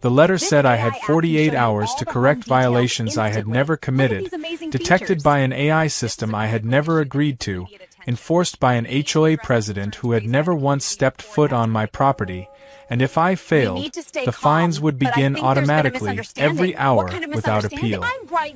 The letter said I had 48 hours to correct violations I had never committed, detected by an AI system I had never agreed to, enforced by an HOA president who had never once stepped foot on my property, and if I failed, the fines would begin automatically every hour without appeal.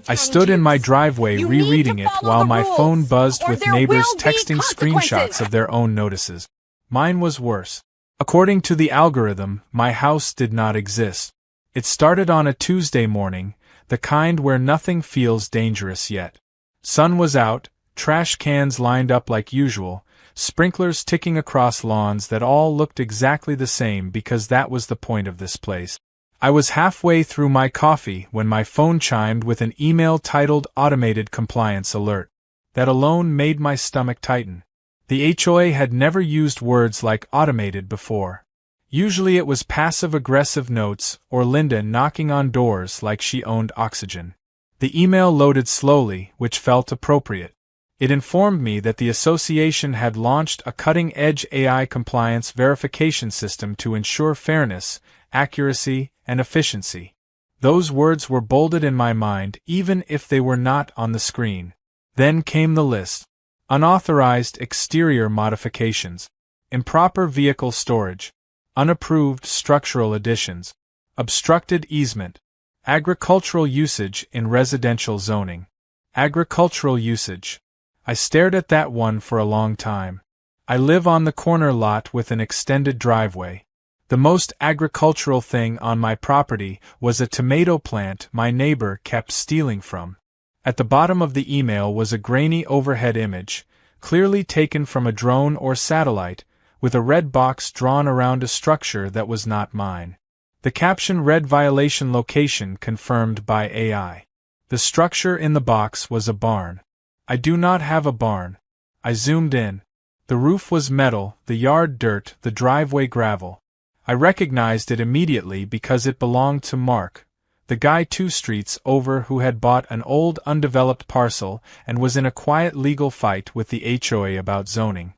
I stood in my driveway rereading it while my phone buzzed with neighbors texting screenshots of their own notices. Mine was worse. According to the algorithm, my house did not exist. It started on a Tuesday morning, the kind where nothing feels dangerous yet. Sun was out, trash cans lined up like usual, sprinklers ticking across lawns that all looked exactly the same because that was the point of this place. I was halfway through my coffee when my phone chimed with an email titled Automated Compliance Alert. That alone made my stomach tighten. The HOA had never used words like automated before. Usually it was passive-aggressive notes or Linda knocking on doors like she owned oxygen. The email loaded slowly, which felt appropriate. It informed me that the association had launched a cutting-edge AI compliance verification system to ensure fairness, accuracy, and efficiency. Those words were bolded in my mind even if they were not on the screen. Then came the list. Unauthorized exterior modifications. Improper vehicle storage. Unapproved structural additions. Obstructed easement. Agricultural usage in residential zoning. Agricultural usage. I stared at that one for a long time. I live on the corner lot with an extended driveway. The most agricultural thing on my property was a tomato plant my neighbor kept stealing from. At the bottom of the email was a grainy overhead image, clearly taken from a drone or satellite, with a red box drawn around a structure that was not mine. The caption read violation location confirmed by AI. The structure in the box was a barn. I do not have a barn. I zoomed in. The roof was metal, the yard dirt, the driveway gravel. I recognized it immediately because it belonged to Mark, the guy 2 streets over who had bought an old undeveloped parcel and was in a quiet legal fight with the HOA about zoning.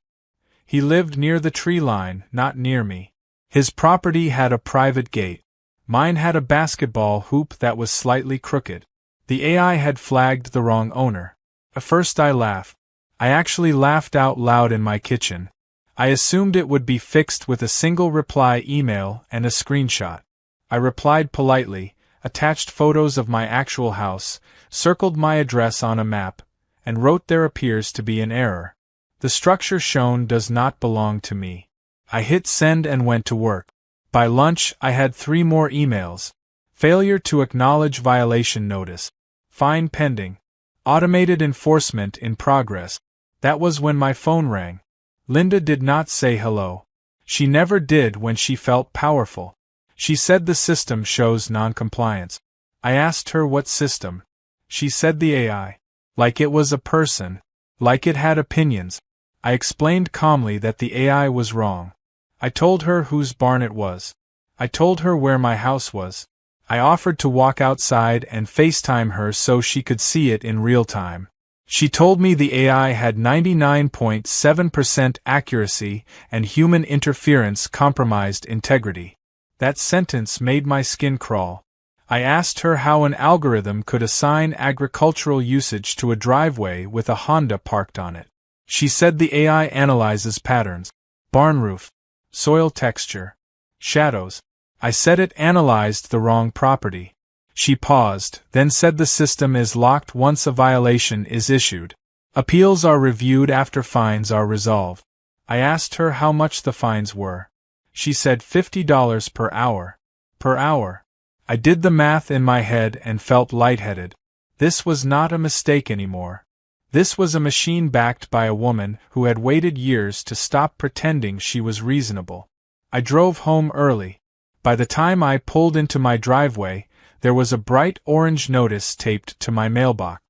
He lived near the tree line, not near me. His property had a private gate. Mine had a basketball hoop that was slightly crooked. The AI had flagged the wrong owner. At first I laughed. I actually laughed out loud in my kitchen. I assumed it would be fixed with a single reply email and a screenshot. I replied politely, attached photos of my actual house, circled my address on a map, and wrote there appears to be an error. The structure shown does not belong to me. I hit send and went to work. By lunch I had 3 more emails. Failure to acknowledge violation notice. Fine pending. Automated enforcement in progress. That was when my phone rang. Linda did not say hello. She never did when she felt powerful. She said the system shows non-compliance. I asked her what system. She said the AI. Like it was a person. Like it had opinions. I explained calmly that the AI was wrong. I told her whose barn it was. I told her where my house was. I offered to walk outside and FaceTime her so she could see it in real time. She told me the AI had 99.7% accuracy and human interference compromised integrity. That sentence made my skin crawl. I asked her how an algorithm could assign agricultural usage to a driveway with a Honda parked on it. She said the AI analyzes patterns. Barn roof. Soil texture. Shadows. I said it analyzed the wrong property. She paused, then said the system is locked once a violation is issued. Appeals are reviewed after fines are resolved. I asked her how much the fines were. She said $50 per hour. Per hour. I did the math in my head and felt lightheaded. This was not a mistake anymore. This was a machine backed by a woman who had waited years to stop pretending she was reasonable. I drove home early. By the time I pulled into my driveway, there was a bright orange notice taped to my mailbox.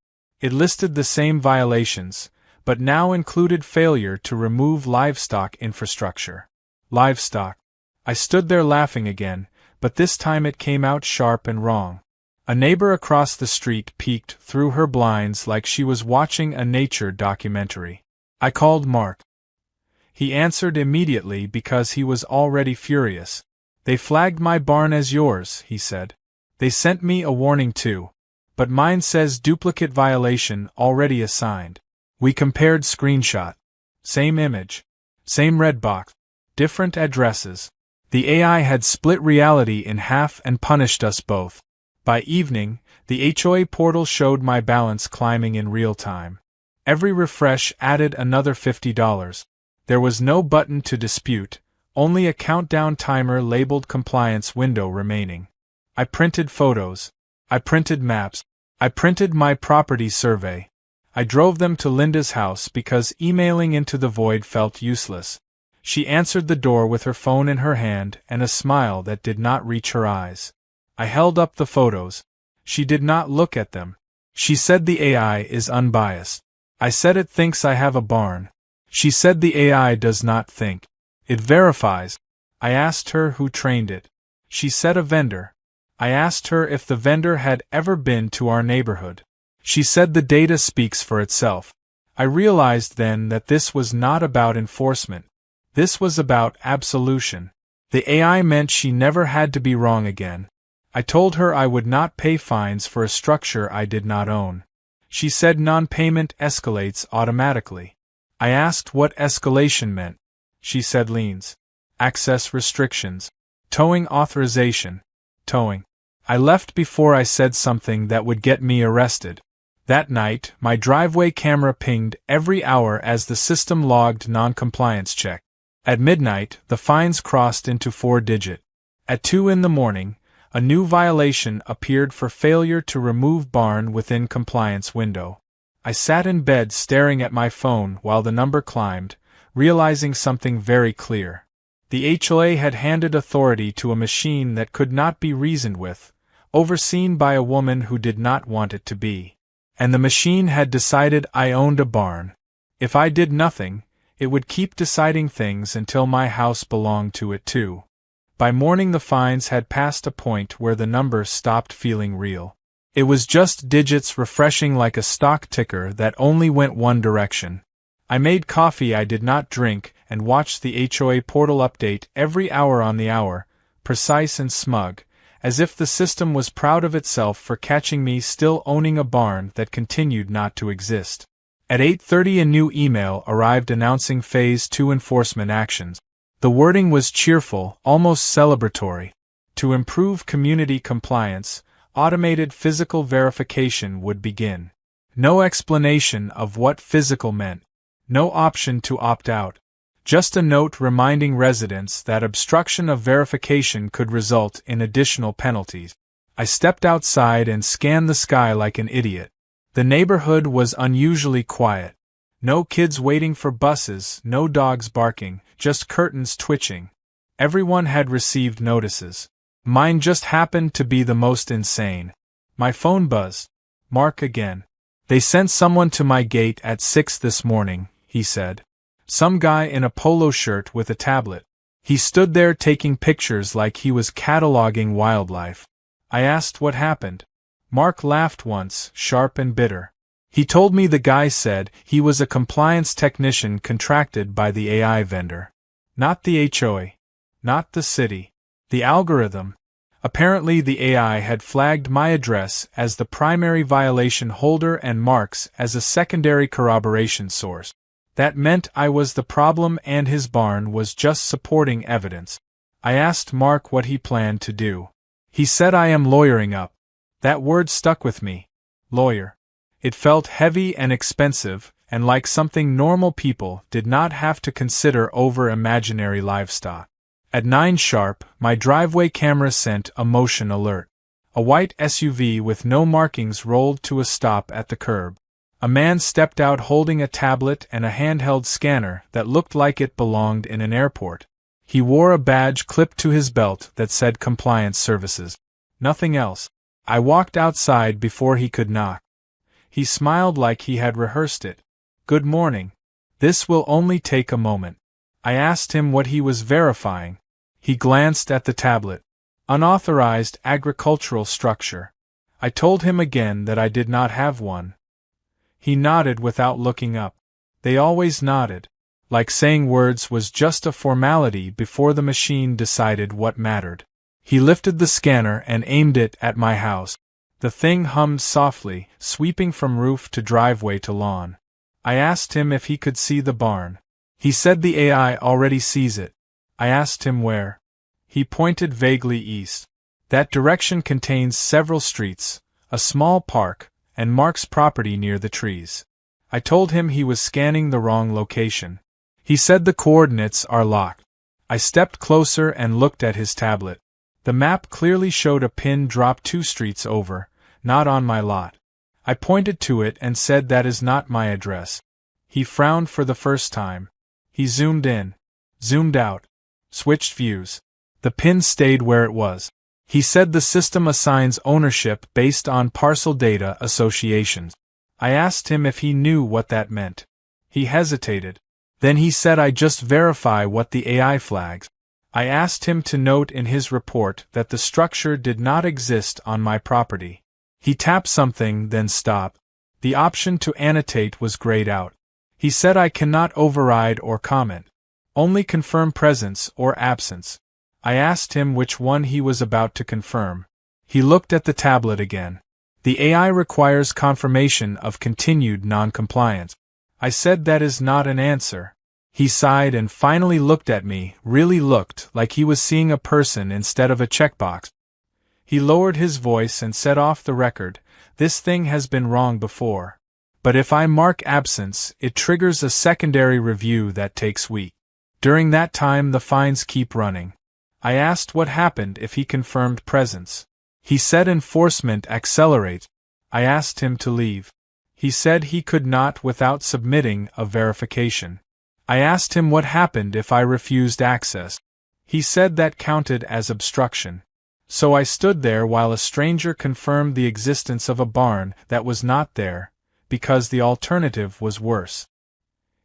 It listed the same violations, but now included failure to remove livestock infrastructure. Livestock. I stood there laughing again, but this time it came out sharp and wrong. A neighbor across the street peeked through her blinds like she was watching a nature documentary. I called Mark. He answered immediately because he was already furious. They flagged my barn as yours, he said. They sent me a warning too. But mine says duplicate violation already assigned. We compared screenshot. Same image. Same red box. Different addresses. The AI had split reality in half and punished us both. By evening, the HOA portal showed my balance climbing in real time. Every refresh added another $50. There was no button to dispute, only a countdown timer labeled compliance window remaining. I printed photos. I printed maps. I printed my property survey. I drove them to Linda's house because emailing into the void felt useless. She answered the door with her phone in her hand and a smile that did not reach her eyes. I held up the photos. She did not look at them. She said the AI is unbiased. I said it thinks I have a barn. She said the AI does not think. It verifies. I asked her who trained it. She said a vendor. I asked her if the vendor had ever been to our neighborhood. She said the data speaks for itself. I realized then that this was not about enforcement. This was about absolution. The AI meant she never had to be wrong again. I told her I would not pay fines for a structure I did not own. She said non-payment escalates automatically. I asked what escalation meant. She said liens, access restrictions, towing authorization, towing. I left before I said something that would get me arrested. That night, my driveway camera pinged every hour as the system logged non-compliance check. At midnight, the fines crossed into 4-digit. At 2 in the morning, a new violation appeared for failure to remove barn within compliance window. I sat in bed staring at my phone while the number climbed, realizing something very clear. The HOA had handed authority to a machine that could not be reasoned with, overseen by a woman who did not want it to be. And the machine had decided I owned a barn. If I did nothing, it would keep deciding things until my house belonged to it too. By morning the fines had passed a point where the number stopped feeling real. It was just digits refreshing like a stock ticker that only went one direction. I made coffee I did not drink and watched the HOA portal update every hour on the hour, precise and smug, as if the system was proud of itself for catching me still owning a barn that continued not to exist. At 8:30 a new email arrived announcing Phase 2 enforcement actions. The wording was cheerful, almost celebratory. To improve community compliance, automated physical verification would begin. No explanation of what physical meant. No option to opt out. Just a note reminding residents that obstruction of verification could result in additional penalties. I stepped outside and scanned the sky like an idiot. The neighborhood was unusually quiet. No kids waiting for buses, no dogs barking, just curtains twitching. Everyone had received notices. Mine just happened to be the most insane. My phone buzzed. Mark again. They sent someone to my gate at 6 this morning, he said. Some guy in a polo shirt with a tablet. He stood there taking pictures like he was cataloging wildlife. I asked what happened. Mark laughed once, sharp and bitter. He told me the guy said he was a compliance technician contracted by the AI vendor. Not the HOA. Not the city. The algorithm. Apparently the AI had flagged my address as the primary violation holder and Mark's as a secondary corroboration source. That meant I was the problem and his barn was just supporting evidence. I asked Mark what he planned to do. He said I am lawyering up. That word stuck with me. Lawyer. It felt heavy and expensive, and like something normal people did not have to consider over imaginary livestock. At 9 sharp, my driveway camera sent a motion alert. A white SUV with no markings rolled to a stop at the curb. A man stepped out holding a tablet and a handheld scanner that looked like it belonged in an airport. He wore a badge clipped to his belt that said Compliance Services. Nothing else. I walked outside before he could knock. He smiled like he had rehearsed it. Good morning. This will only take a moment. I asked him what he was verifying. He glanced at the tablet. Unauthorized agricultural structure. I told him again that I did not have one. He nodded without looking up. They always nodded. like saying words was just a formality before the machine decided what mattered. He lifted the scanner and aimed it at my house. The thing hummed softly, sweeping from roof to driveway to lawn. I asked him if he could see the barn. He said the AI already sees it. I asked him where. He pointed vaguely east. That direction contains several streets, a small park, and Mark's property near the trees. I told him he was scanning the wrong location. He said the coordinates are locked. I stepped closer and looked at his tablet. The map clearly showed a pin dropped 2 streets over, not on my lot. I pointed to it and said that is not my address. He frowned for the first time. He zoomed in, zoomed out, switched views. The pin stayed where it was. He said the system assigns ownership based on parcel data associations. I asked him if he knew what that meant. He hesitated. Then he said I just verify what the AI flags. I asked him to note in his report that the structure did not exist on my property. He tapped something, then stopped. The option to annotate was grayed out. He said I cannot override or comment. Only confirm presence or absence. I asked him which one he was about to confirm. He looked at the tablet again. The AI requires confirmation of continued non-compliance. I said that is not an answer. He sighed and finally looked at me, really looked like he was seeing a person instead of a checkbox. He lowered his voice and said off the record, "This thing has been wrong before. But if I mark absence, it triggers a secondary review that takes weeks. During that time the fines keep running." I asked what happened if he confirmed presence. He said enforcement accelerates. I asked him to leave. He said he could not without submitting a verification. I asked him what happened if I refused access. He said that counted as obstruction. So I stood there while a stranger confirmed the existence of a barn that was not there, because the alternative was worse.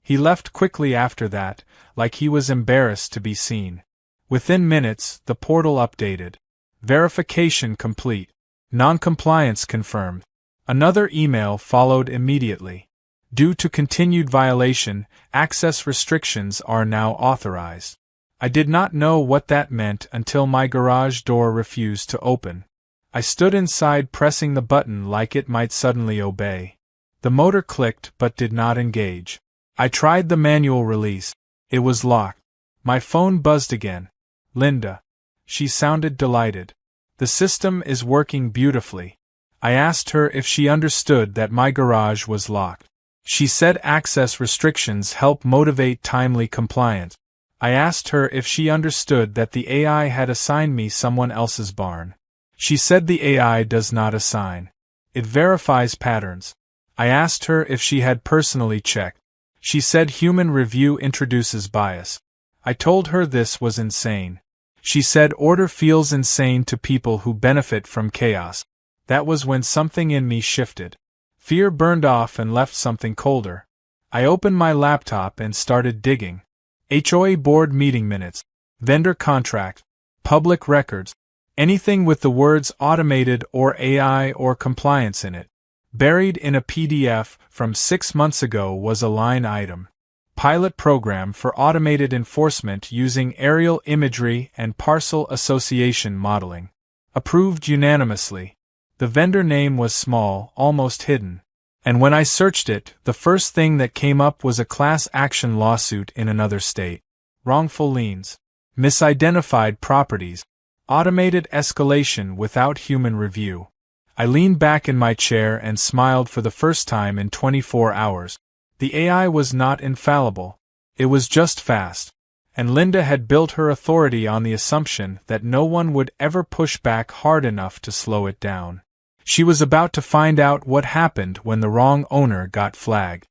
He left quickly after that, like he was embarrassed to be seen. Within minutes, the portal updated. Verification complete. Non-compliance confirmed. Another email followed immediately. Due to continued violation, access restrictions are now authorized. I did not know what that meant until my garage door refused to open. I stood inside pressing the button like it might suddenly obey. The motor clicked but did not engage. I tried the manual release. It was locked. My phone buzzed again. Linda. She sounded delighted. The system is working beautifully. I asked her if she understood that my garage was locked. She said access restrictions help motivate timely compliance. I asked her if she understood that the AI had assigned me someone else's barn. She said the AI does not assign. It verifies patterns. I asked her if she had personally checked. She said human review introduces bias. I told her this was insane. She said order feels insane to people who benefit from chaos. That was when something in me shifted. Fear burned off and left something colder. I opened my laptop and started digging. HOA board meeting minutes, vendor contract, public records, anything with the words automated or AI or compliance in it. Buried in a PDF from 6 months ago was a line item. Pilot program for automated enforcement using aerial imagery and parcel association modeling. Approved unanimously. The vendor name was small, almost hidden. And when I searched it, the first thing that came up was a class action lawsuit in another state. Wrongful liens. Misidentified properties. Automated escalation without human review. I leaned back in my chair and smiled for the first time in 24 hours. The AI was not infallible. It was just fast. And Linda had built her authority on the assumption that no one would ever push back hard enough to slow it down. She was about to find out what happened when the wrong owner got flagged.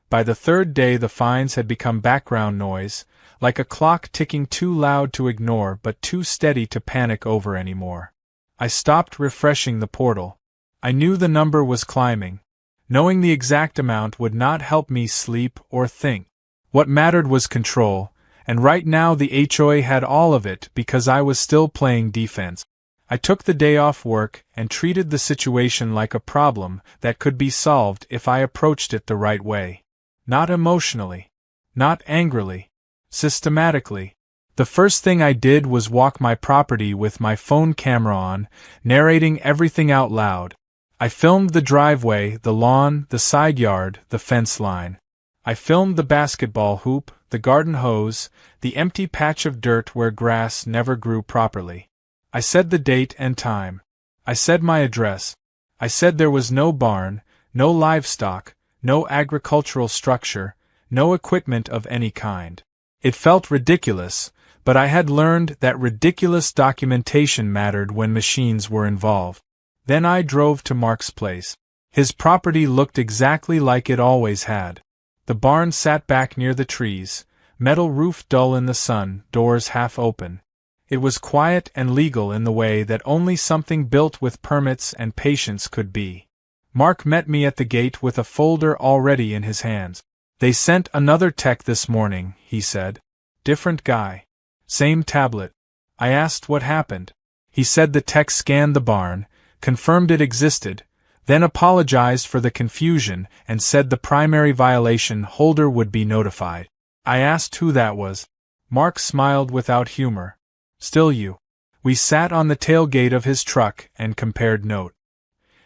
By the 3rd day the fines had become background noise, like a clock ticking too loud to ignore but too steady to panic over anymore. I stopped refreshing the portal. I knew the number was climbing. Knowing the exact amount would not help me sleep or think. What mattered was control, and right now the HOA had all of it because I was still playing defense. I took the day off work and treated the situation like a problem that could be solved if I approached it the right way. Not emotionally. Not angrily. Systematically. The first thing I did was walk my property with my phone camera on, narrating everything out loud. I filmed the driveway, the lawn, the side yard, the fence line. I filmed the basketball hoop, the garden hose, the empty patch of dirt where grass never grew properly. I said the date and time. I said my address. I said there was no barn, no livestock, no agricultural structure, no equipment of any kind. It felt ridiculous, but I had learned that ridiculous documentation mattered when machines were involved. Then I drove to Mark's place. His property looked exactly like it always had. The barn sat back near the trees, metal roof dull in the sun, doors half open. It was quiet and legal in the way that only something built with permits and patience could be. Mark met me at the gate with a folder already in his hands. "They sent another tech this morning," he said. "Different guy. Same tablet." I asked what happened. He said the tech scanned the barn, confirmed it existed, then apologized for the confusion and said the primary violation holder would be notified. I asked who that was. Mark smiled without humor. "Still you." We sat on the tailgate of his truck and compared notes.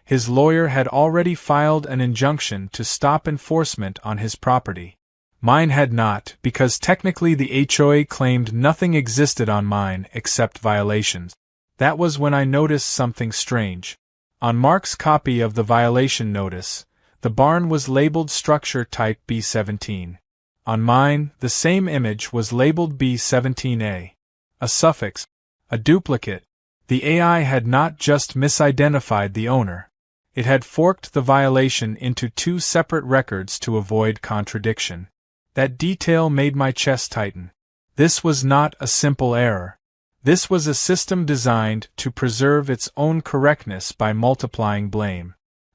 His lawyer had already filed an injunction to stop enforcement on his property. Mine had not, because technically the HOA claimed nothing existed on mine except violations. That was when I noticed something strange. On Mark's copy of the violation notice, the barn was labeled structure type B17. On mine, the same image was labeled B17A. A suffix. A duplicate. The AI had not just misidentified the owner. It had forked the violation into two separate records to avoid contradiction. That detail made my chest tighten. This was not a simple error. This was a system designed to preserve its own correctness by multiplying blame.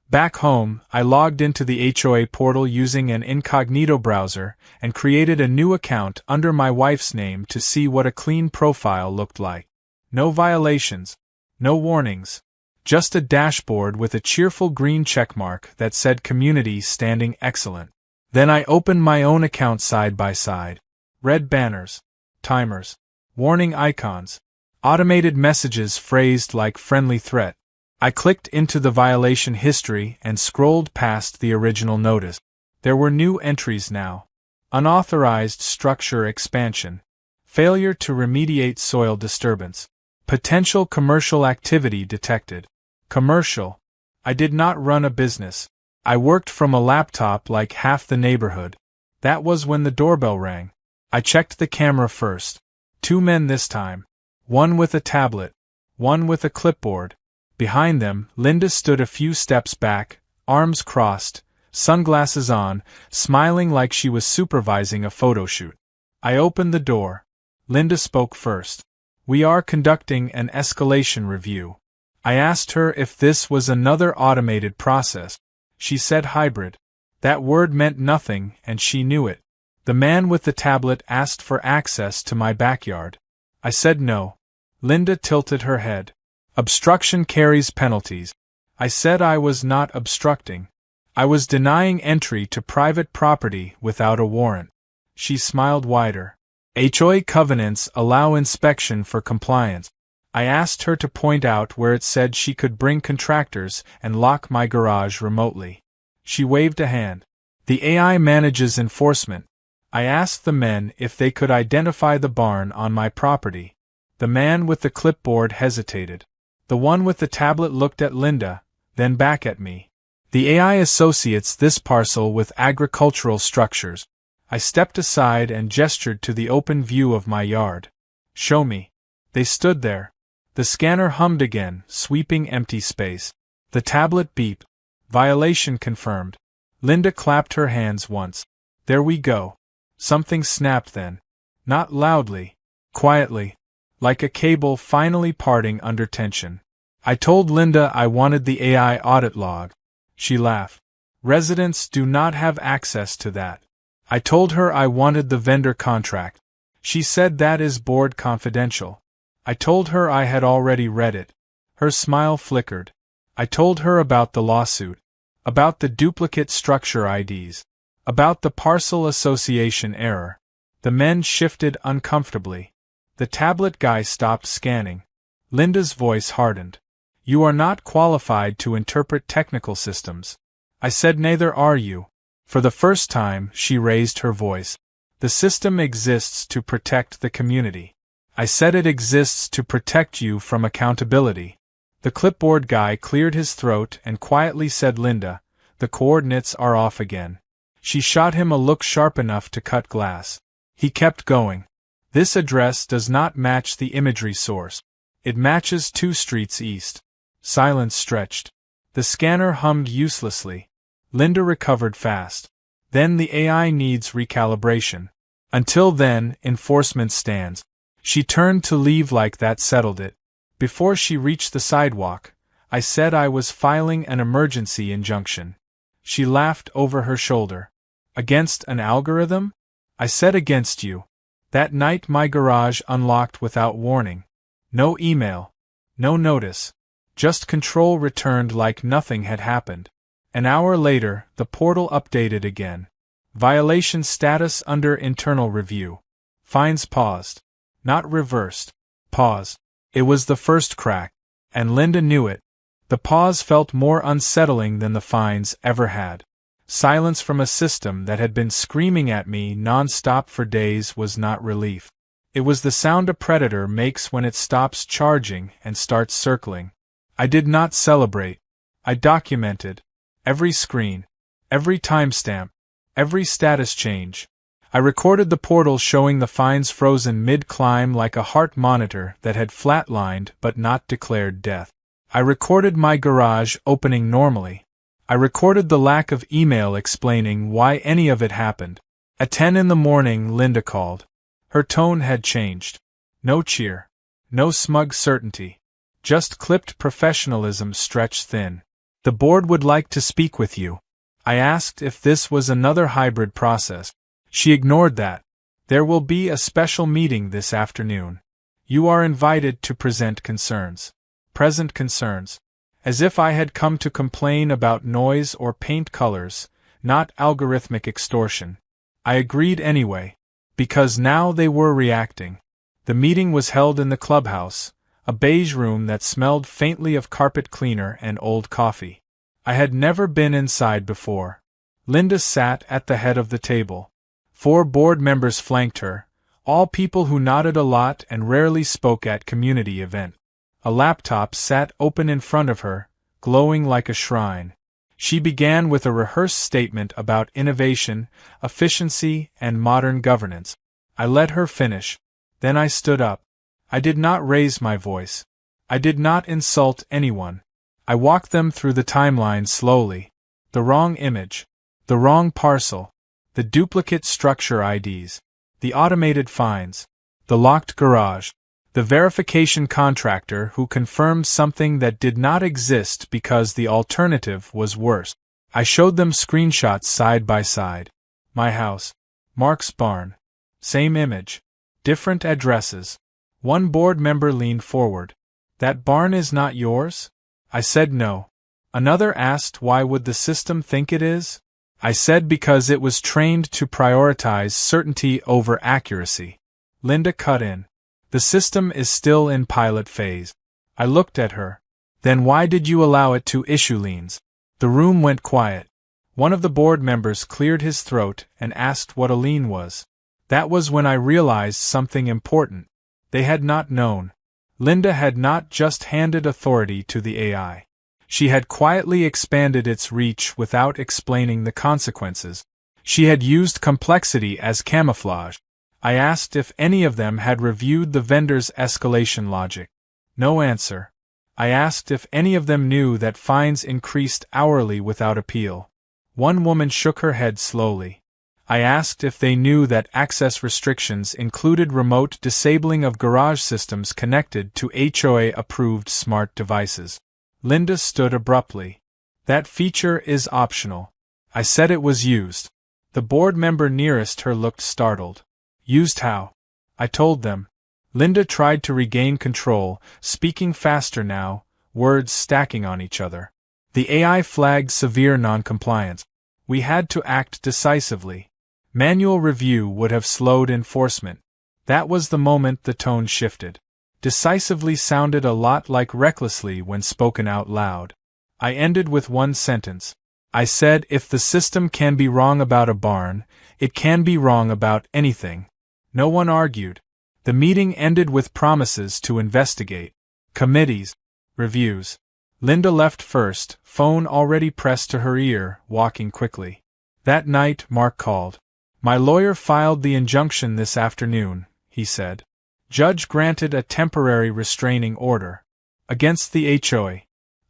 Back home, I logged into the HOA portal using an incognito browser and created a new account under my wife's name to see what a clean profile looked like. No violations. No warnings. Just a dashboard with a cheerful green checkmark that said community standing excellent. Then I opened my own account side by side. Red banners. Timers. Warning icons. Automated messages phrased like friendly threat. I clicked into the violation history and scrolled past the original notice. There were new entries now. Unauthorized structure expansion. Failure to remediate soil disturbance. Potential commercial activity detected. Commercial. I did not run a business. I worked from a laptop like half the neighborhood. That was when the doorbell rang. I checked the camera first. 2 men this time. One with a tablet. One with a clipboard. Behind them, Linda stood a few steps back, arms crossed, sunglasses on, smiling like she was supervising a photo shoot. I opened the door. Linda spoke first. "We are conducting an escalation review." I asked her if this was another automated process. She said hybrid. That word meant nothing, and she knew it. The man with the tablet asked for access to my backyard. I said no. Linda tilted her head. "Obstruction carries penalties." I said I was not obstructing. I was denying entry to private property without a warrant. She smiled wider. "HOA covenants allow inspection for compliance." I asked her to point out where it said she could bring contractors and lock my garage remotely. She waved a hand. "The AI manages enforcement." I asked the men if they could identify the barn on my property. The man with the clipboard hesitated. The one with the tablet looked at Linda, then back at me. "The AI associates this parcel with agricultural structures." I stepped aside and gestured to the open view of my yard. "Show me." They stood there. The scanner hummed again, sweeping empty space. The tablet beeped. Violation confirmed. Linda clapped her hands once. "There we go." Something snapped then. Not loudly. Quietly. Like a cable finally parting under tension. I told Linda I wanted the AI audit log. She laughed. "Residents do not have access to that." I told her I wanted the vendor contract. She said that is board confidential. I told her I had already read it. Her smile flickered. I told her about the lawsuit. About the duplicate structure IDs. About the Parcel Association error. The men shifted uncomfortably. The tablet guy stopped scanning. Linda's voice hardened. You are not qualified to interpret technical systems. I said neither are you. For the first time, she raised her voice. The system exists to protect the community. I said it exists to protect you from accountability. The clipboard guy cleared his throat and quietly said, Linda, the coordinates are off again. She shot him a look sharp enough to cut glass. He kept going. This address does not match the imagery source. It matches 2 streets east. Silence stretched. The scanner hummed uselessly. Linda recovered fast. Then the AI needs recalibration. Until then, enforcement stands. She turned to leave like that settled it. Before she reached the sidewalk, I said I was filing an emergency injunction. She laughed over her shoulder. Against an algorithm? I said against you. That night my garage unlocked without warning. No email. No notice. Just control returned like nothing had happened. An hour later, the portal updated again. Violation status under internal review. Fines paused. Not reversed. Paused. It was the first crack. And Linda knew it. The pause felt more unsettling than the fines ever had. Silence from a system that had been screaming at me non-stop for days was not relief. It was the sound a predator makes when it stops charging and starts circling. I did not celebrate. I documented. Every screen. Every timestamp. Every status change. I recorded the portal showing the fines frozen mid-climb like a heart monitor that had flatlined but not declared death. I recorded my garage opening normally. I recorded the lack of email explaining why any of it happened. At 10 in the morning, Linda called. Her tone had changed. No cheer. No smug certainty. Just clipped professionalism stretched thin. The board would like to speak with you. I asked if this was another hybrid process. She ignored that. There will be a special meeting this afternoon. You are invited to present concerns. Present concerns. As if I had come to complain about noise or paint colors, not algorithmic extortion. I agreed anyway, because now they were reacting. The meeting was held in the clubhouse, a beige room that smelled faintly of carpet cleaner and old coffee. I had never been inside before. Linda sat at the head of the table. 4 board members flanked her, all people who nodded a lot and rarely spoke at community events. A laptop sat open in front of her, glowing like a shrine. She began with a rehearsed statement about innovation, efficiency, and modern governance. I let her finish. Then I stood up. I did not raise my voice. I did not insult anyone. I walked them through the timeline slowly. The wrong image. The wrong parcel. The duplicate structure IDs. The automated fines. The locked garage. The verification contractor who confirmed something that did not exist because the alternative was worse. I showed them screenshots side by side. My house. Mark's barn. Same image. Different addresses. One board member leaned forward. That barn is not yours? I said no. Another asked why would the system think it is? I said because it was trained to prioritize certainty over accuracy. Linda cut in. The system is still in pilot phase. I looked at her. Then why did you allow it to issue liens? The room went quiet. One of the board members cleared his throat and asked what a lien was. That was when I realized something important. They had not known. Linda had not just handed authority to the AI. She had quietly expanded its reach without explaining the consequences. She had used complexity as camouflage. I asked if any of them had reviewed the vendor's escalation logic. No answer. I asked if any of them knew that fines increased hourly without appeal. One woman shook her head slowly. I asked if they knew that access restrictions included remote disabling of garage systems connected to HOA-approved smart devices. Linda stood abruptly. That feature is optional. I said it was used. The board member nearest her looked startled. Used how? I told them. Linda tried to regain control, speaking faster now, words stacking on each other. The AI flagged severe noncompliance. We had to act decisively. Manual review would have slowed enforcement. That was the moment the tone shifted. Decisively sounded a lot like recklessly when spoken out loud. I ended with one sentence. I said, if the system can be wrong about a barn, it can be wrong about anything. No one argued. The meeting ended with promises to investigate. Committees. Reviews. Linda left first, phone already pressed to her ear, walking quickly. That night, Mark called. My lawyer filed the injunction this afternoon, he said. Judge granted a temporary restraining order. Against the HOA.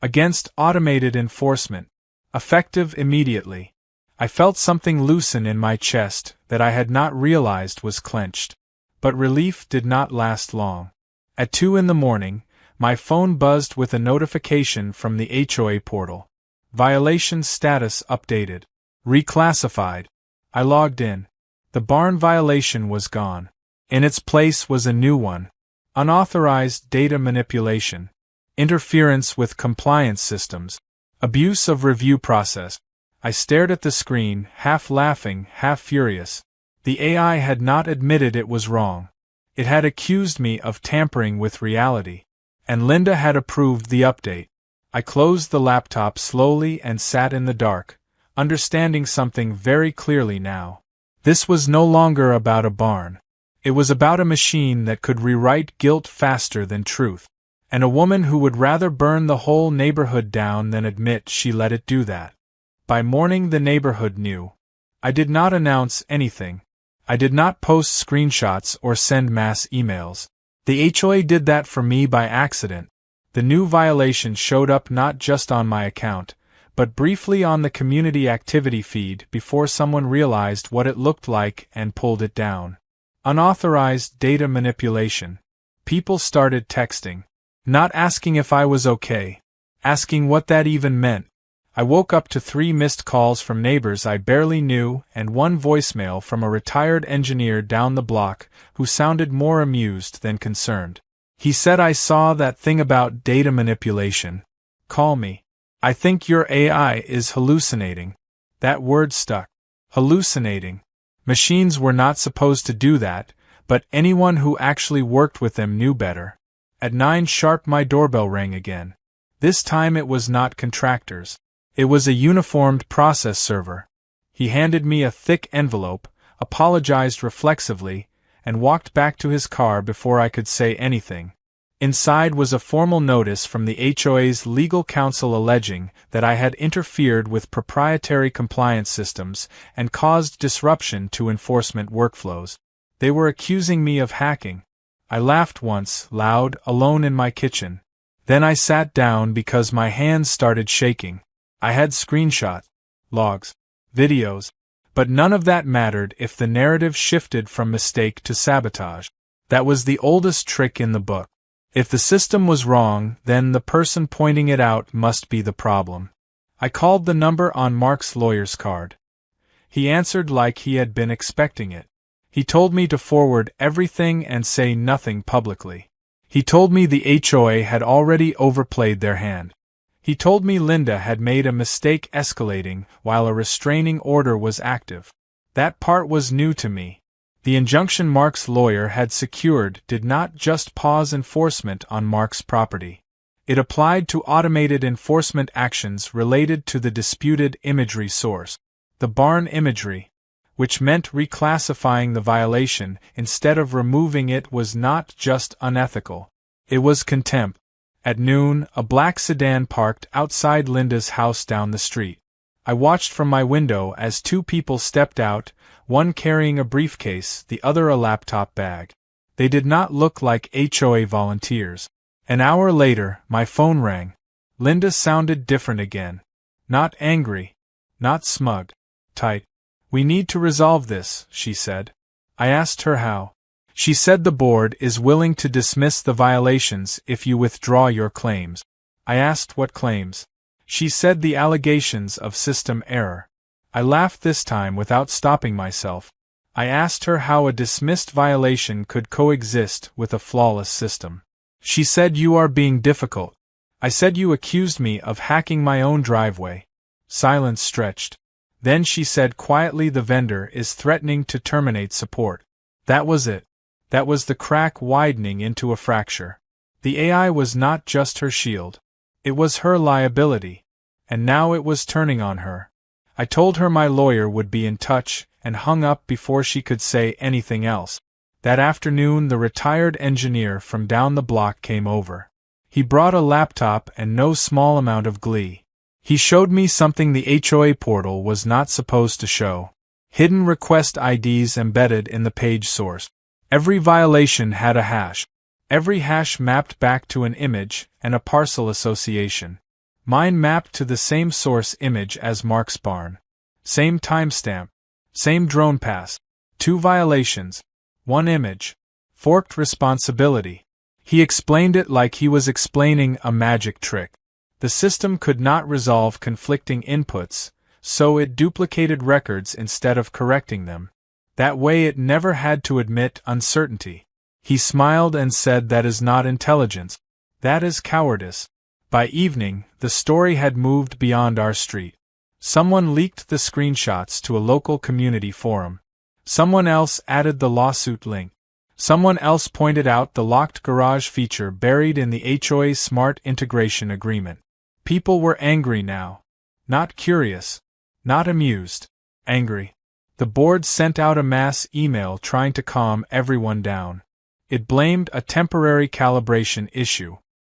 Against automated enforcement. Effective immediately. I felt something loosen in my chest that I had not realized was clenched. But relief did not last long. At 2 a.m, my phone buzzed with a notification from the HOA portal. Violation status updated. Reclassified. I logged in. The barn violation was gone. In its place was a new one. Unauthorized data manipulation. Interference with compliance systems. Abuse of review process. I stared at the screen, half laughing, half furious. The AI had not admitted it was wrong. It had accused me of tampering with reality. And Linda had approved the update. I closed the laptop slowly and sat in the dark, understanding something very clearly now. This was no longer about a barn. It was about a machine that could rewrite guilt faster than truth. And a woman who would rather burn the whole neighborhood down than admit she let it do that. By morning the neighborhood knew. I did not announce anything. I did not post screenshots or send mass emails. The HOA did that for me by accident. The new violation showed up not just on my account, but briefly on the community activity feed before someone realized what it looked like and pulled it down. Unauthorized data manipulation. People started texting. Not asking if I was okay. Asking what that even meant. I woke up to 3 missed calls from neighbors I barely knew and 1 voicemail from a retired engineer down the block who sounded more amused than concerned. He said, I saw that thing about data manipulation. Call me. I think your AI is hallucinating. That word stuck. Hallucinating. Machines were not supposed to do that, but anyone who actually worked with them knew better. At 9 sharp my doorbell rang again. This time it was not contractors. It was a uniformed process server. He handed me a thick envelope, apologized reflexively, and walked back to his car before I could say anything. Inside was a formal notice from the HOA's legal counsel alleging that I had interfered with proprietary compliance systems and caused disruption to enforcement workflows. They were accusing me of hacking. I laughed once, loud, alone in my kitchen. Then I sat down because my hands started shaking. I had screenshots, logs, videos, but none of that mattered if the narrative shifted from mistake to sabotage. That was the oldest trick in the book. If the system was wrong, then the person pointing it out must be the problem. I called the number on Mark's lawyer's card. He answered like he had been expecting it. He told me to forward everything and say nothing publicly. He told me the HOA had already overplayed their hand. He told me Linda had made a mistake escalating while a restraining order was active. That part was new to me. The injunction Mark's lawyer had secured did not just pause enforcement on Mark's property. It applied to automated enforcement actions related to the disputed imagery source, the barn imagery, which meant reclassifying the violation instead of removing it was not just unethical. It was contempt. At noon, a black sedan parked outside Linda's house down the street. I watched from my window as 2 people stepped out, one carrying a briefcase, the other a laptop bag. They did not look like HOA volunteers. An hour later, my phone rang. Linda sounded different again. Not angry. Not smug. Tight. We need to resolve this, she said. I asked her how. She said the board is willing to dismiss the violations if you withdraw your claims. I asked what claims. She said the allegations of system error. I laughed this time without stopping myself. I asked her how a dismissed violation could coexist with a flawless system. She said you are being difficult. I said you accused me of hacking my own driveway. Silence stretched. Then she said quietly, "The vendor is threatening to terminate support." That was it. That was the crack widening into a fracture. The AI was not just her shield. It was her liability. And now it was turning on her. I told her my lawyer would be in touch, and hung up before she could say anything else. That afternoon, the retired engineer from down the block came over. He brought a laptop and no small amount of glee. He showed me something the HOA portal was not supposed to show. Hidden request IDs embedded in the page source. Every violation had a hash. Every hash mapped back to an image and a parcel association. Mine mapped to the same source image as Mark's barn. Same timestamp. Same drone pass. 2 violations. 1 image. Forked responsibility. He explained it like he was explaining a magic trick. The system could not resolve conflicting inputs, so it duplicated records instead of correcting them. That way it never had to admit uncertainty. He smiled and said, "That is not intelligence. That is cowardice." By evening, the story had moved beyond our street. Someone leaked the screenshots to a local community forum. Someone else added the lawsuit link. Someone else pointed out the locked garage feature buried in the HOA Smart Integration Agreement. People were angry now. Not curious. Not amused. Angry. The board sent out a mass email trying to calm everyone down. It blamed a temporary calibration issue.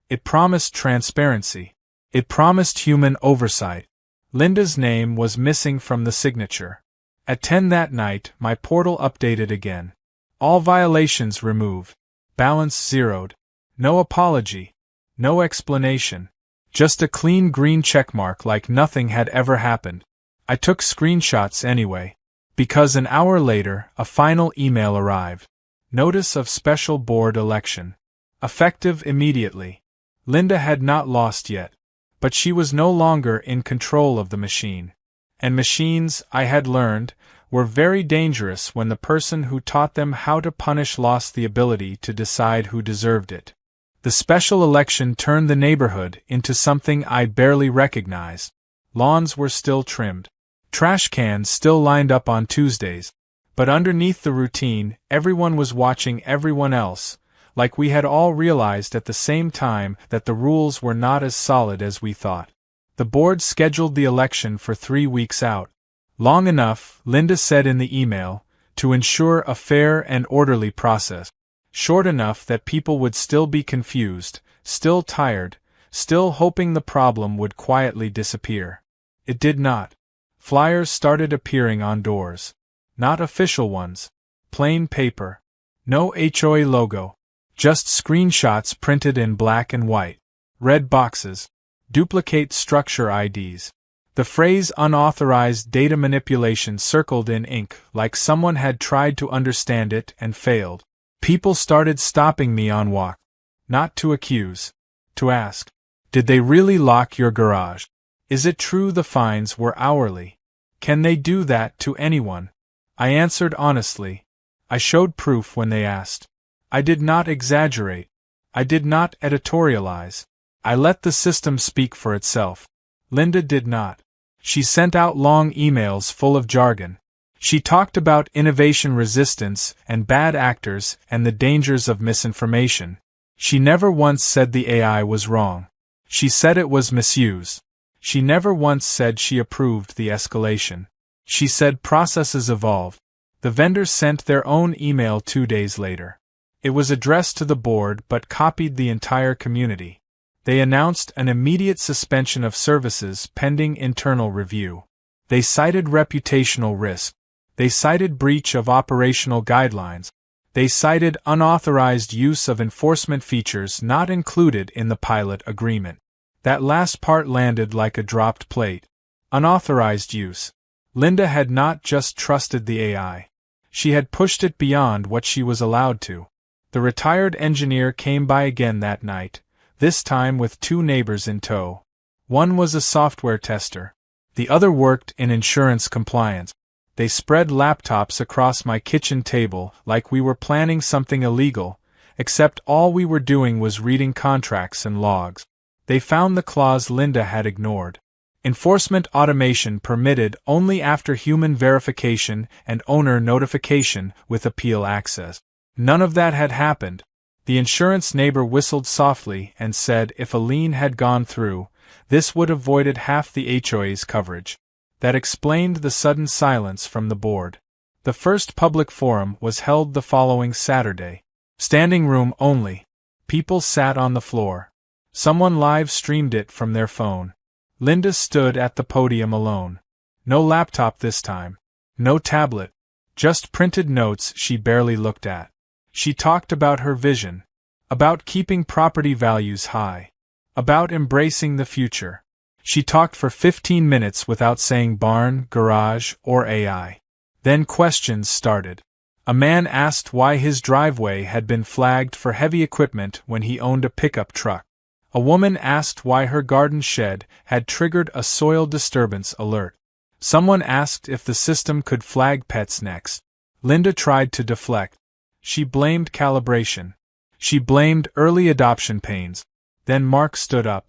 It promised transparency. It promised human oversight. Linda's name was missing from the signature. At 10 that night, my portal updated again. All violations removed. Balance zeroed. No apology. No explanation. Just a clean green checkmark like nothing had ever happened. I took screenshots anyway. Because an hour later, a final email arrived. Notice of special board election. Effective immediately. Linda had not lost yet. But she was no longer in control of the machine. And machines, I had learned, were very dangerous when the person who taught them how to punish lost the ability to decide who deserved it. The special election turned the neighborhood into something I barely recognized. Lawns were still trimmed. Trash cans still lined up on Tuesdays. But underneath the routine, everyone was watching everyone else, like we had all realized at the same time that the rules were not as solid as we thought. The board scheduled the election for 3 weeks out. Long enough, Linda said in the email, to ensure a fair and orderly process. Short enough that people would still be confused, still tired, still hoping the problem would quietly disappear. It did not. Flyers started appearing on doors. Not official ones. Plain paper. No HOA logo. Just screenshots printed in black and white. Red boxes. Duplicate structure IDs. The phrase unauthorized data manipulation circled in ink like someone had tried to understand it and failed. People started stopping me on walk. Not to accuse. To ask. Did they really lock your garage? Is it true the fines were hourly? Can they do that to anyone? I answered honestly. I showed proof when they asked. I did not exaggerate. I did not editorialize. I let the system speak for itself. Linda did not. She sent out long emails full of jargon. She talked about innovation resistance and bad actors and the dangers of misinformation. She never once said the AI was wrong. She said it was misuse. She never once said she approved the escalation. She said processes evolved. The vendors sent their own email 2 days later. It was addressed to the board but copied the entire community. They announced an immediate suspension of services pending internal review. They cited reputational risk. They cited breach of operational guidelines. They cited unauthorized use of enforcement features not included in the pilot agreement. That last part landed like a dropped plate. Unauthorized use. Linda had not just trusted the AI. She had pushed it beyond what she was allowed to. The retired engineer came by again that night, this time with 2 neighbors in tow. One was a software tester. The other worked in insurance compliance. They spread laptops across my kitchen table like we were planning something illegal, except all we were doing was reading contracts and logs. They found the clause Linda had ignored. Enforcement automation permitted only after human verification and owner notification with appeal access. None of that had happened. The insurance neighbor whistled softly and said if a lien had gone through, this would have voided half the HOA's coverage. That explained the sudden silence from the board. The first public forum was held the following Saturday. Standing room only. People sat on the floor. Someone live streamed it from their phone. Linda stood at the podium alone. No laptop this time. No tablet. Just printed notes she barely looked at. She talked about her vision. About keeping property values high. About embracing the future. She talked for 15 minutes without saying barn, garage, or AI. Then questions started. A man asked why his driveway had been flagged for heavy equipment when he owned a pickup truck. A woman asked why her garden shed had triggered a soil disturbance alert. Someone asked if the system could flag pets next. Linda tried to deflect. She blamed calibration. She blamed early adoption pains. Then Mark stood up.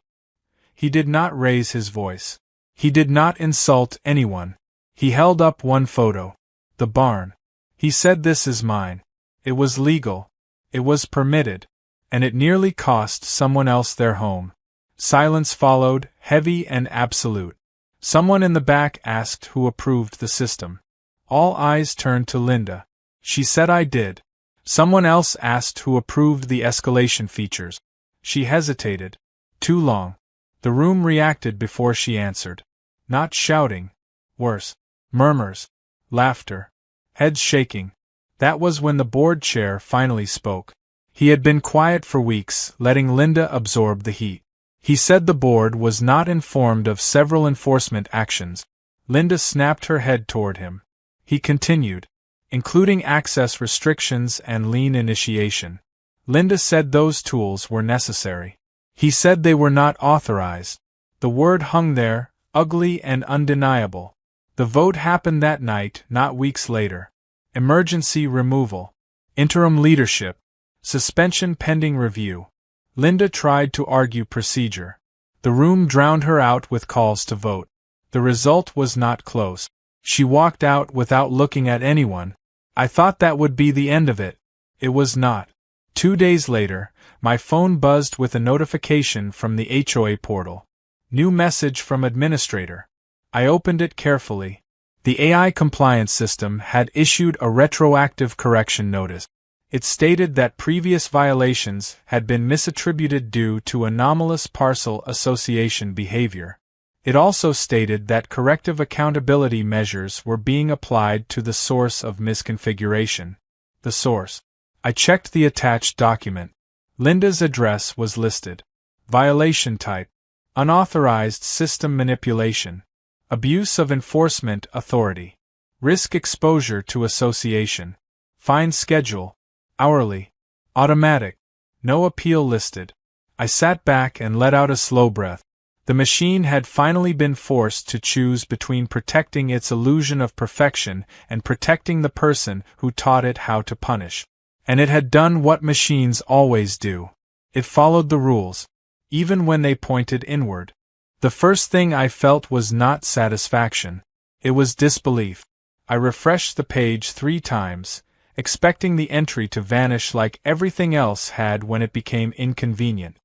He did not raise his voice. He did not insult anyone. He held up one photo. The barn. He said, "This is mine." It was legal. It was permitted. And it nearly cost someone else their home. Silence followed, heavy and absolute. Someone in the back asked who approved the system. All eyes turned to Linda. She said, "I did." Someone else asked who approved the escalation features. She hesitated. Too long. The room reacted before she answered. Not shouting. Worse. Murmurs. Laughter. Heads shaking. That was when the board chair finally spoke. He had been quiet for weeks, letting Linda absorb the heat. He said the board was not informed of several enforcement actions. Linda snapped her head toward him. He continued, including access restrictions and lien initiation. Linda said those tools were necessary. He said they were not authorized. The word hung there, ugly and undeniable. The vote happened that night, not weeks later. Emergency removal. Interim leadership. Suspension pending review. Linda tried to argue procedure. The room drowned her out with calls to vote. The result was not close. She walked out without looking at anyone. I thought that would be the end of it. It was not. 2 days later, my phone buzzed with a notification from the HOA portal. New message from administrator. I opened it carefully. The AI compliance system had issued a retroactive correction notice. It stated that previous violations had been misattributed due to anomalous parcel association behavior. It also stated that corrective accountability measures were being applied to the source of misconfiguration. The source. I checked the attached document. Linda's address was listed. Violation type. Unauthorized system manipulation. Abuse of enforcement authority. Risk exposure to association. Fine schedule. Hourly. Automatic. No appeal listed. I sat back and let out a slow breath. The machine had finally been forced to choose between protecting its illusion of perfection and protecting the person who taught it how to punish. And it had done what machines always do. It followed the rules, even when they pointed inward. The first thing I felt was not satisfaction. It was disbelief. I refreshed the page 3 times, expecting the entry to vanish like everything else had when it became inconvenient.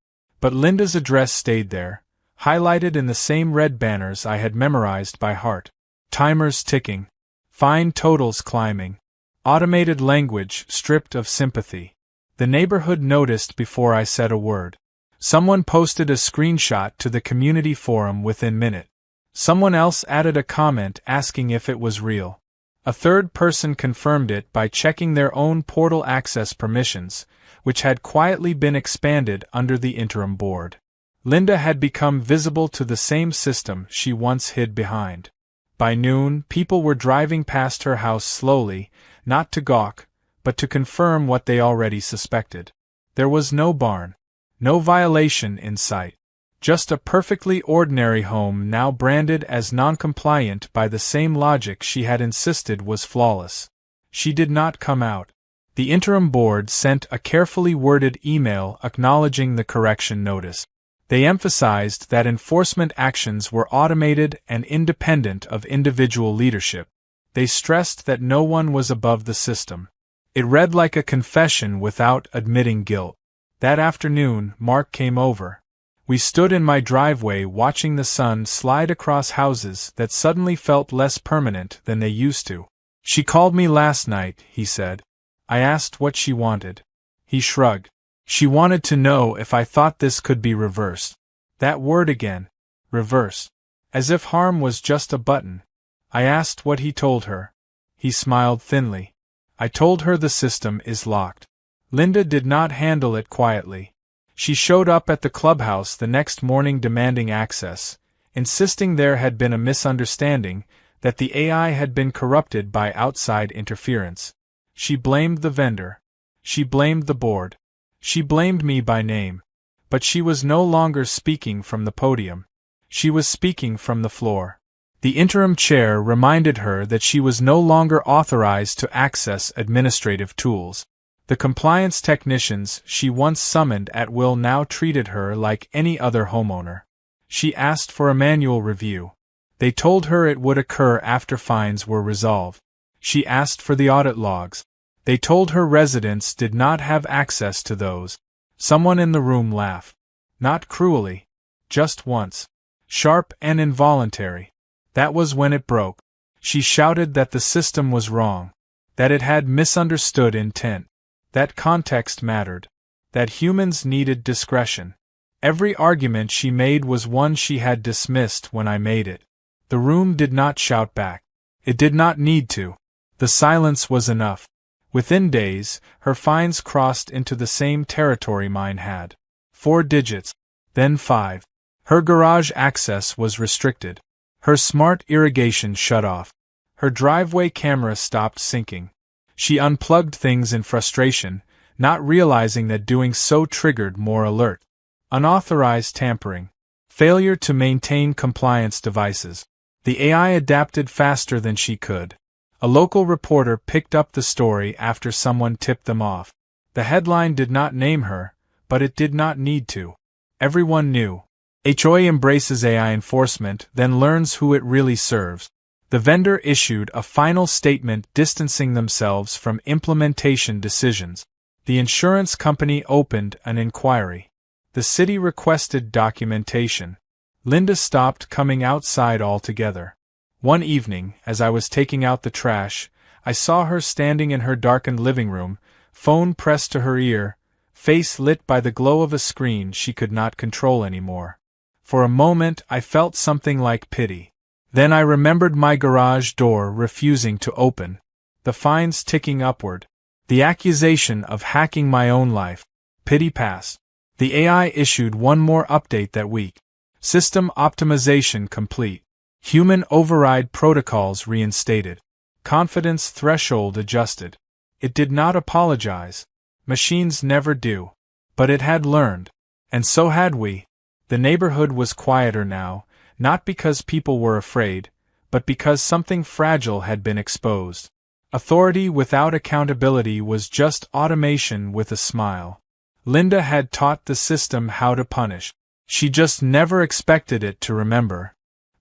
But Linda's address stayed there, highlighted in the same red banners I had memorized by heart. Timers ticking. Fine totals climbing. Automated language stripped of sympathy. The neighborhood noticed before I said a word. Someone posted a screenshot to the community forum within minutes. Someone else added a comment asking if it was real. A third person confirmed it by checking their own portal access permissions, which had quietly been expanded under the interim board. Linda had become visible to the same system she once hid behind. By noon, people were driving past her house slowly, not to gawk, but to confirm what they already suspected. There was no barn. No violation in sight. Just a perfectly ordinary home now branded as non-compliant by the same logic she had insisted was flawless. She did not come out. The interim board sent a carefully worded email acknowledging the correction notice. They emphasized that enforcement actions were automated and independent of individual leadership. They stressed that no one was above the system. It read like a confession without admitting guilt. That afternoon, Mark came over. We stood in my driveway watching the sun slide across houses that suddenly felt less permanent than they used to. "She called me last night," he said. I asked what she wanted. He shrugged. "She wanted to know if I thought this could be reversed." That word again. Reverse. As if harm was just a button. I asked what he told her. He smiled thinly. "I told her the system is locked." Linda did not handle it quietly. She showed up at the clubhouse the next morning demanding access, insisting there had been a misunderstanding, that the AI had been corrupted by outside interference. She blamed the vendor. She blamed the board. She blamed me by name. But she was no longer speaking from the podium. She was speaking from the floor. The interim chair reminded her that she was no longer authorized to access administrative tools. The compliance technicians she once summoned at will now treated her like any other homeowner. She asked for a manual review. They told her it would occur after fines were resolved. She asked for the audit logs. They told her residents did not have access to those. Someone in the room laughed. Not cruelly. Just once. Sharp and involuntary. That was when it broke. She shouted that the system was wrong. That it had misunderstood intent. That context mattered. That humans needed discretion. Every argument she made was one she had dismissed when I made it. The room did not shout back. It did not need to. The silence was enough. Within days, her fines crossed into the same territory mine had. 4 digits. Then 5. Her garage access was restricted. Her smart irrigation shut off. Her driveway camera stopped syncing. She unplugged things in frustration, not realizing that doing so triggered more alert. Unauthorized tampering. Failure to maintain compliance devices. The AI adapted faster than she could. A local reporter picked up the story after someone tipped them off. The headline did not name her, but it did not need to. Everyone knew. HOA embraces AI enforcement, then learns who it really serves. The vendor issued a final statement distancing themselves from implementation decisions. The insurance company opened an inquiry. The city requested documentation. Linda stopped coming outside altogether. One evening, as I was taking out the trash, I saw her standing in her darkened living room, phone pressed to her ear, face lit by the glow of a screen she could not control anymore. For a moment I felt something like pity. Then I remembered my garage door refusing to open. The fines ticking upward. The accusation of hacking my own life. Pity passed. The AI issued one more update that week. System optimization complete. Human override protocols reinstated. Confidence threshold adjusted. It did not apologize. Machines never do. But it had learned. And so had we. The neighborhood was quieter now, not because people were afraid, but because something fragile had been exposed. Authority without accountability was just automation with a smile. Linda had taught the system how to punish. She just never expected it to remember.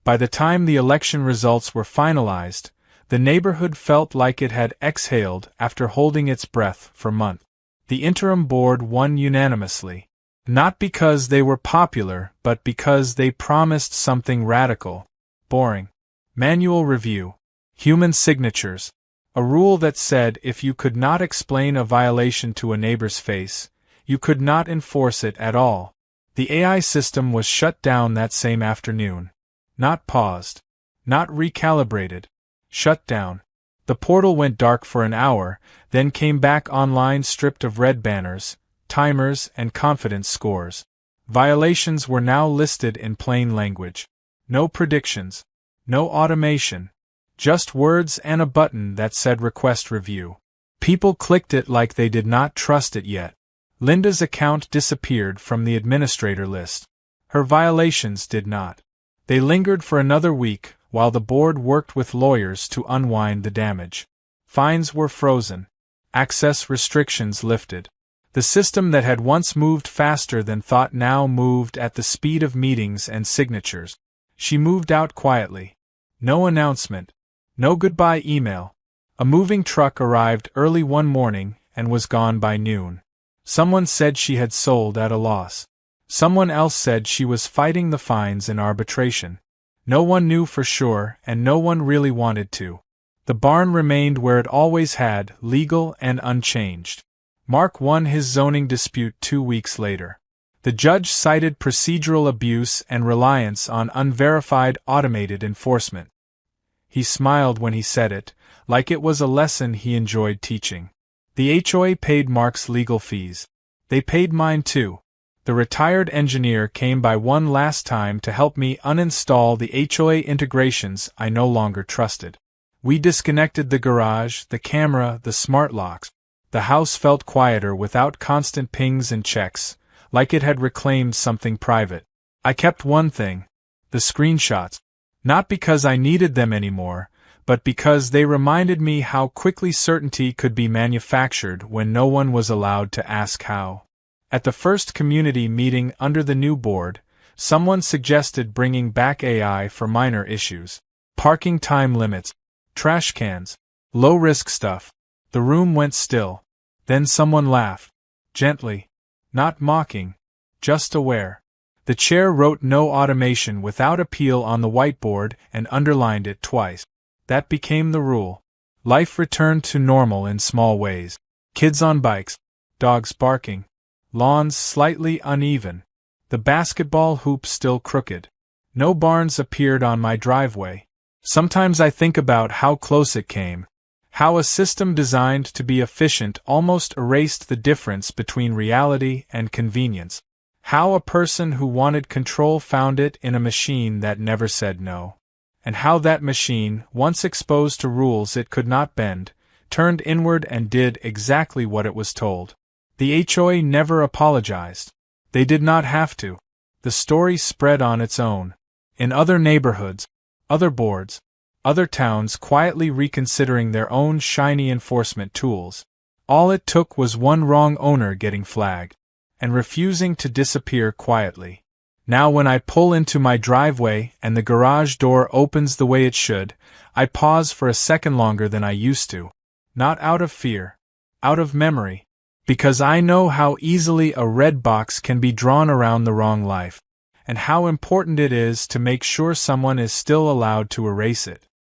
By the time the election results were finalized, the neighborhood felt like it had exhaled after holding its breath for months. The interim board won unanimously. Not because they were popular, but because they promised something radical. Boring. Manual review. Human signatures. A rule that said if you could not explain a violation to a neighbor's face, you could not enforce it at all. The AI system was shut down that same afternoon. Not paused. Not recalibrated. Shut down. The portal went dark for an hour, then came back online stripped of red banners, timers, and confidence scores. Violations were now listed in plain language. No predictions. No automation. Just words and a button that said request review. People clicked it like they did not trust it yet. Linda's account disappeared from the administrator list. Her violations did not. They lingered for another week, while the board worked with lawyers to unwind the damage. Fines were frozen. Access restrictions lifted. The system that had once moved faster than thought now moved at the speed of meetings and signatures. She moved out quietly. No announcement. No goodbye email. A moving truck arrived early one morning and was gone by noon. Someone said she had sold at a loss. Someone else said she was fighting the fines in arbitration. No one knew for sure, and no one really wanted to. The barn remained where it always had, legal and unchanged. Mark won his zoning dispute 2 weeks later. The judge cited procedural abuse and reliance on unverified automated enforcement. He smiled when he said it, like it was a lesson he enjoyed teaching. The HOA paid Mark's legal fees. They paid mine too. The retired engineer came by one last time to help me uninstall the HOA integrations I no longer trusted. We disconnected the garage, the camera, the smart locks. The house felt quieter without constant pings and checks, like it had reclaimed something private. I kept one thing: the screenshots. Not because I needed them anymore, but because they reminded me how quickly certainty could be manufactured when no one was allowed to ask how. At the first community meeting under the new board, someone suggested bringing back AI for minor issues. Parking time limits, trash cans, low-risk stuff. The room went still. Then someone laughed. Gently. Not mocking. Just aware. The chair wrote "no automation without appeal" on the whiteboard and underlined it twice. That became the rule. Life returned to normal in small ways. Kids on bikes. Dogs barking. Lawns slightly uneven. The basketball hoop still crooked. No barns appeared on my driveway. Sometimes I think about how close it came. How a system designed to be efficient almost erased the difference between reality and convenience. How a person who wanted control found it in a machine that never said no. And how that machine, once exposed to rules it could not bend, turned inward and did exactly what it was told. The HOA never apologized. They did not have to. The story spread on its own. In other neighborhoods, other boards, other towns quietly reconsidering their own shiny enforcement tools. All it took was one wrong owner getting flagged, and refusing to disappear quietly. Now when I pull into my driveway and the garage door opens the way it should, I pause for a second longer than I used to. Not out of fear. Out of memory. Because I know how easily a red box can be drawn around the wrong life, and how important it is to make sure someone is still allowed to erase it.